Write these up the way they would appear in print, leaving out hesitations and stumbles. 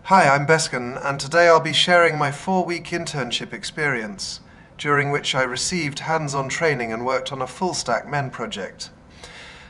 Hi, I'm Beskan, and today I'll be sharing my 4-week internship experience, during which I received hands-on training and worked on a full-stack MEN project.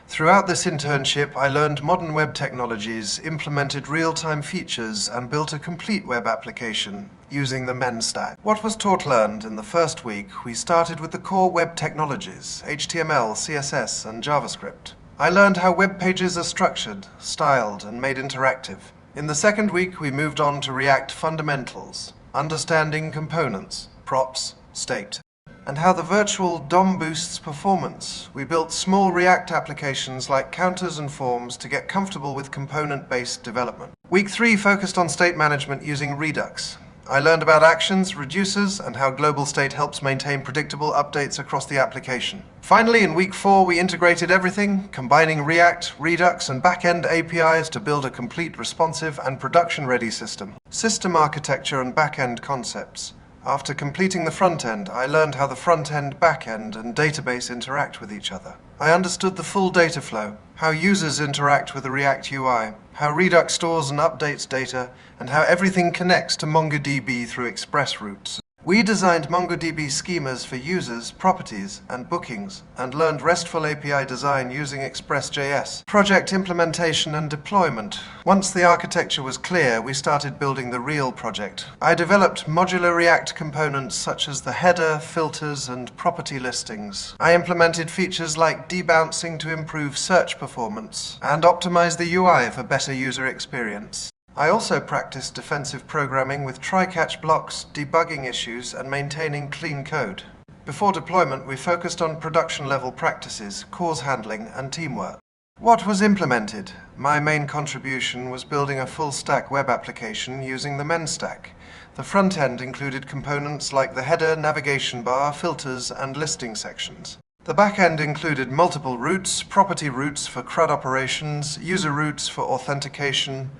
Throughout this internship, I learned modern web technologies, implemented real-time features, and built a complete web application using the MEN stack. What was taught learned in the first week, we started with the core web technologies, HTML, CSS, and JavaScript. I learned how web pages are structured, styled, and made interactive. In the second week, we moved on to React fundamentals, understanding components, props, state, and how the virtual DOM boosts performance. We built small React applications like counters and forms to get comfortable with component-based development. Week 3 focused on state management using Redux. I learned about actions, reducers, and how global state helps maintain predictable updates across the application. Finally, in week 4, we integrated everything, combining React, Redux, and back-end APIs to build a complete responsive and production-ready system. System architecture and back-end concepts. After completing the front end, I learned how the front end, back end, and database interact with each other. I understood the full data flow, how users interact with the React UI, how Redux stores and updates data, and how everything connects to MongoDB through express routes. We designed MongoDB schemas for users, properties, and bookings, and learned RESTful API design using Express.js. Project implementation and deployment. Once the architecture was clear, we started building the real project. I developed modular React components such as the header, filters, and property listings. I implemented features like debouncing to improve search performance, and optimized the UI for better user experience. I also practiced defensive programming with try-catch blocks, debugging issues, and maintaining clean code. Before deployment, we focused on production-level practices, cause handling, and teamwork. What was implemented? My main contribution was building a full-stack web application using the MEN stack. The front end included components like the header, navigation bar, filters, and listing sections. The back end included multiple routes, property routes for CRUD operations, user routes for authentication,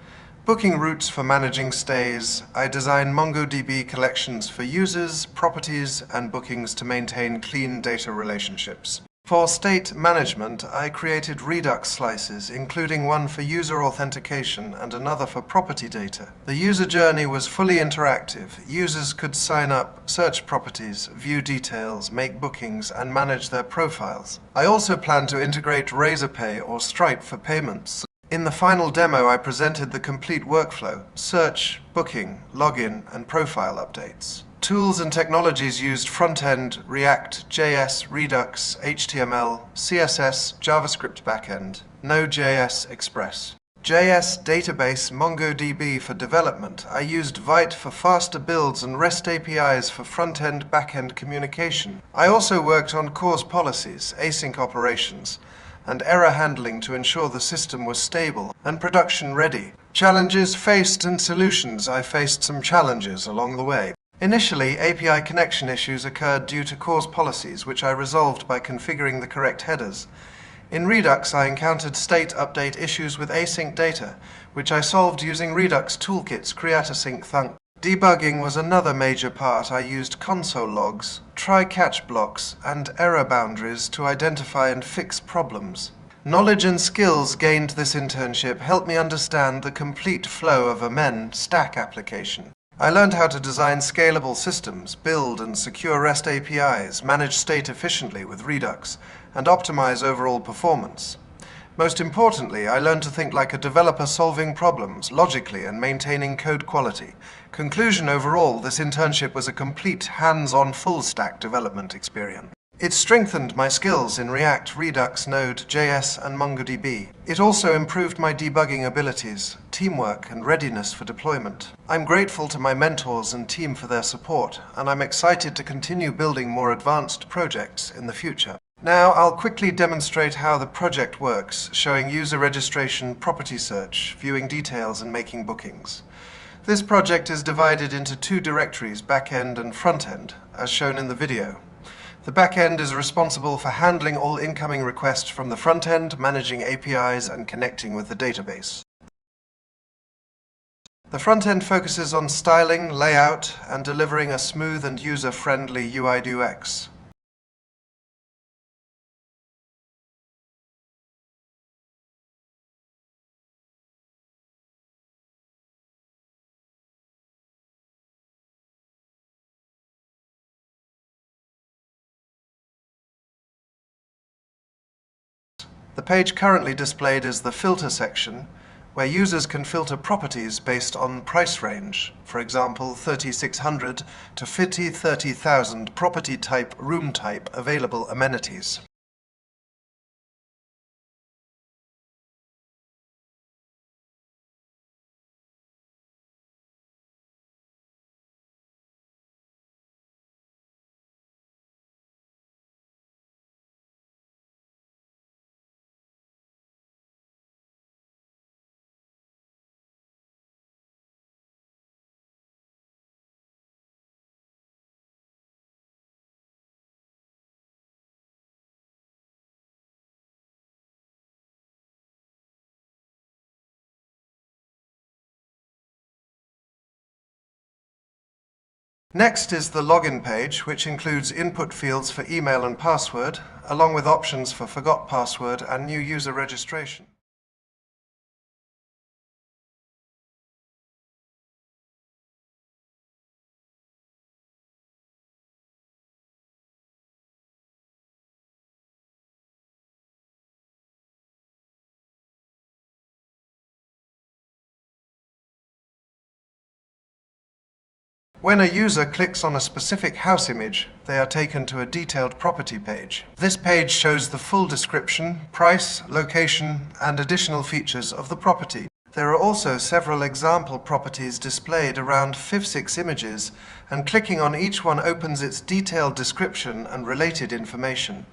booking routes for managing stays. I designed MongoDB collections for users, properties, and bookings to maintain clean data relationships. For state management, I created Redux slices, including one for user authentication and another for property data. The user journey was fully interactive. Users could sign up, search properties, view details, make bookings, and manage their profiles. I also plan to integrate Razorpay or Stripe for payments. In the final demo, I presented the complete workflow: search, booking, login, and profile updates. Tools and technologies used front-end, React, JS, Redux, HTML, CSS, JavaScript backend, Node.js, Express. JS database MongoDB for development. I used Vite for faster builds and REST APIs for front-end, back-end communication. I also worked on cause policies, async operations, and error handling to ensure the system was stable and production ready. Challenges faced and solutions. I faced some challenges along the way. Initially, API connection issues occurred due to cause policies, which I resolved by configuring the correct headers. In Redux, I encountered state update issues with async data, which I solved using Redux toolkits create-async thunk. Debugging was another major part. I used console logs, try-catch blocks, and error boundaries to identify and fix problems. Knowledge and skills gained this internship helped me understand the complete flow of a MEN stack application. I learned how to design scalable systems, build and secure REST APIs, manage state efficiently with Redux, and optimize overall performance. Most importantly, I learned to think like a developer solving problems logically and maintaining code quality. Conclusion: overall, this internship was a complete hands-on full-stack development experience. It strengthened my skills in React, Redux, Node, JS, and MongoDB. It also improved my debugging abilities, teamwork, and readiness for deployment. I'm grateful to my mentors and team for their support, and I'm excited to continue building more advanced projects in the future. Now, I'll quickly demonstrate how the project works, showing user registration, property search, viewing details, and making bookings. This project is divided into 2 directories, backend and frontend, as shown in the video. The backend is responsible for handling all incoming requests from the frontend, managing APIs, and connecting with the database. The frontend focuses on styling, layout, and delivering a smooth and user-friendly UI/UX. The page currently displayed is the filter section, where users can filter properties based on price range, for example 3600 to 30,000 property type, room type, available amenities. Next is the login page, which includes input fields for email and password, along with options for forgot password and new user registration. When a user clicks on a specific house image, they are taken to a detailed property page. This page shows the full description, price, location, and additional features of the property. There are also several example properties displayed around 5-6 images, and clicking on each one opens its detailed description and related information.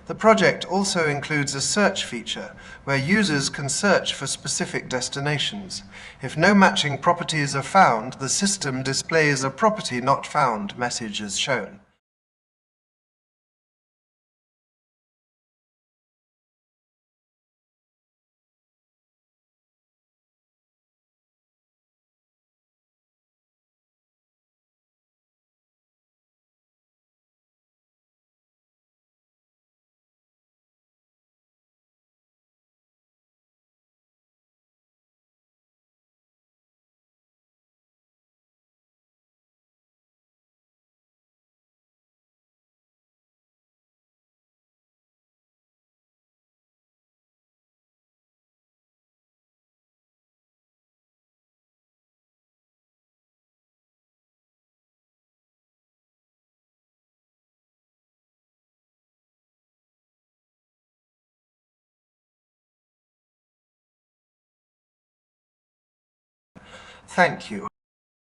The project also includes a search feature where users can search for specific destinations. If no matching properties are found, the system displays a property not found message as shown. Thank you.